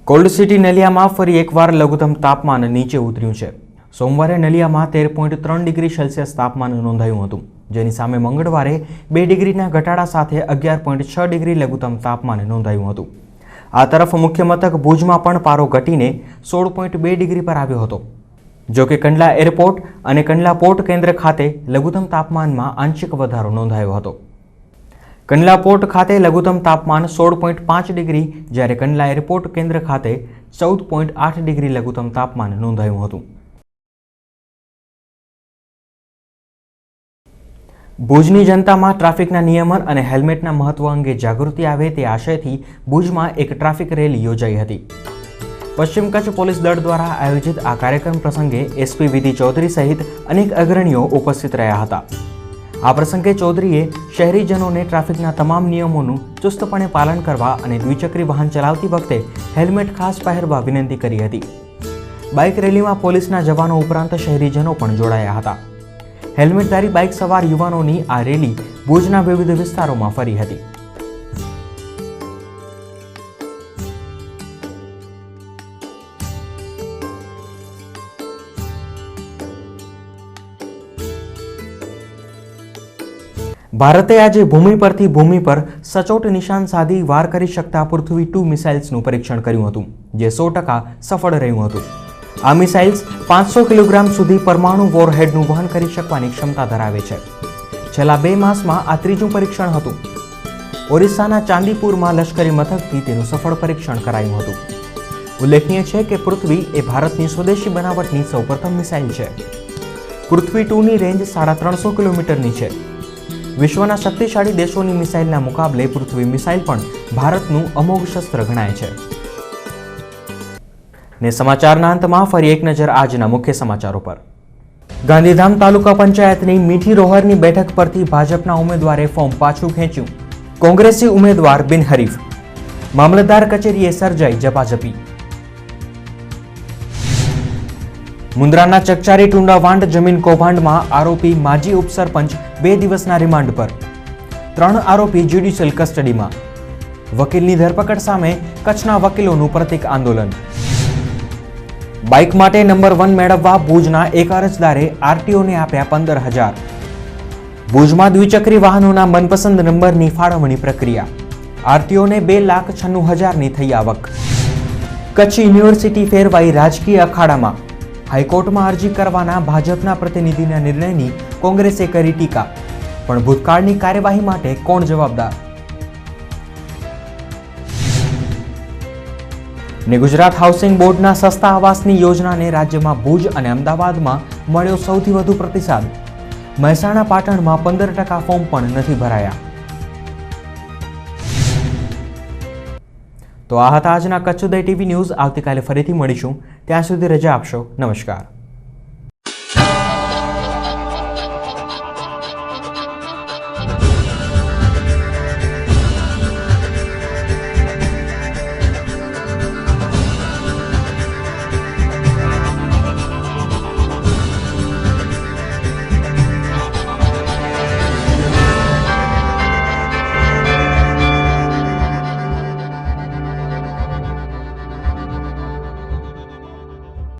Cold city નલિયામાં ફરી એકવાર લઘુત્તમ તાપમાન નીચે ઉતર્યું છે। સોમવારે નલિયામાં 13.3 ડિગ્રી સેલ્સિયસ તાપમાન નોંધાયું હતું, જેની સામે મંગળવારે 2 ડિગ્રીના ઘટાડા સાથે 11.6 ડિગ્રી લઘુત્તમ તાપમાન નોંધાયું હતું। આ તરફ મુખ્ય મથક ભુજમાં પણ પારો ઘટીને 16.2 ડિગ્રી પર આવ્યો હતો। જો કે કંડલા એરપોર્ટ અને કંડલા પોર્ટ કેન્દ્ર ખાતે લઘુત્તમ તાપમાનમાં આંશિક વધારો નોંધાયો હતો। કંડલા પોર્ટ ખાતે લઘુત્તમ તાપમાન 16.5 ડિગ્રી જ્યારે કંડલા એરપોર્ટ કેન્દ્ર ખાતે 14.8 ડિગ્રી લઘુત્તમ તાપમાન નોંધાયું હતું। ભુજની જનતામાં ટ્રાફિકના નિયમન અને હેલ્મેટના મહત્વ અંગે જાગૃતિ આવે તે આશયથી ભુજમાં એક ટ્રાફિક રેલી યોજાઈ હતી। પશ્ચિમ કચ્છ પોલીસ દળ દ્વારા આયોજિત આ કાર્યક્રમ પ્રસંગે એસપી વિધિ ચૌધરી સહિત અનેક અગ્રણીઓ ઉપસ્થિત રહ્યા હતા। આ પ્રસંગે ચૌધરીએ શહેરીજનોને ટ્રાફિકના તમામ નિયમોનું ચુસ્તપણે પાલન કરવા અને દ્વિચક્રી વાહન ચલાવતી વખતે હેલ્મેટ ખાસ પહેરવા વિનંતી કરી હતી। બાઇક રેલીમાં પોલીસના જવાનો ઉપરાંત શહેરીજનો પણ જોડાયા હતા। હેલ્મેટધારી બાઇક સવાર યુવાનોની આ રેલી ભુજના વિવિધ વિસ્તારોમાં ફરી હતી। ભારતે આજે ભૂમિ પરથી ભૂમિ પર સચોટ નિશાન સાધી વાર કરી શકતા પૃથ્વી 2 મિસાઇલ્સનું પરીક્ષણ કર્યું હતું, જે 100% સફળ રહ્યું હતું। આ મિસાઇલ્સ 500 કિલોગ્રામ સુધી પરમાણુ વોરહેડનું વહન કરી શકવાની ક્ષમતા ધરાવે છે। છેલ્લા 2 માસમાં આ ત્રીજું પરીક્ષણ હતું। ઓરિસ્સાના ચાંદીપુરમાં લશ્કરી મથકથી તેનું સફળ પરીક્ષણ કરાયું હતું। ઉલ્લેખનીય છે કે પૃથ્વી એ ભારતની સ્વદેશી બનાવટની સૌપ્રથમ મિસાઇલ છે। પૃથ્વી 2ની રેન્જ 350 કિલોમીટરની છે। વિશ્વના શક્તિશાળી દેશોની મિસાઇલના મુકાબલે પૃથ્વી મિસાઇલ પણ ભારતનું અમોઘ શસ્ત્ર ગણાય છે। ને સમાચારના અંતમાં ફરી એક નજર આજના મુખ્ય સમાચારો પર। ગાંધીધામ તાલુકા પંચાયતની મીઠી રોહરની બેઠક પરથી ભાજપના ઉમેદવારે ફોર્મ પાછું ખેંચ્યું। કોંગ્રેસી ઉમેદવાર બિનહરીફ। મામલતદાર કચેરીએ સર્જાઈ ઝપાઝપી। મુન્દ્રાના ચકચારી ટુંડા વાંડ જમીન કૌભાંડમાં આરોપી માજી ઉપસરપંચ 2 દિવસના રિમાન્ડ પર। 3 આરોપી જ્યુડિશિયલ કસ્ટડીમાં। વકીલની ધરપકડ સામે કચ્છના વકીલોનું પ્રતિક આંદોલન। બાઇક માટે નંબર 1 મેળવવા ભુજના એક અરજદારે આરટીઓને આપ્યા 15,000। ભુજમાં દ્વિચક્રી વાહનોના મનપસંદ નંબરની ફાળવણી પ્રક્રિયા। આરટીઓને 2,96,000ની થઈ આવક। કચ્છ યુનિવર્સિટી ફેરવાઈ રાજકીય અખાડામાં। હાઈકોર્ટમાં અરજી કરવાના ભાજપના પ્રતિનિધિના નિર્ણયની કોંગ્રેસે કરી ટીકા, પણ ભૂતકાળની કાર્યવાહી માટે કોણ જવાબદાર? ને ગુજરાત હાઉસિંગ બોર્ડના સસ્તા આવાસની યોજનાને રાજ્યમાં ભુજ અને અમદાવાદમાં મળ્યો સૌથી વધુ પ્રતિસાદ। મહેસાણા પાટણમાં 15% ફોર્મ પણ નથી ભરાયા। તો આ હતા આજના કચ્છ ઉદય ટીવી ન્યૂઝ। આવતીકાલે ફરીથી મળીશું, ત્યાં સુધી રજા આપશો। નમસ્કાર।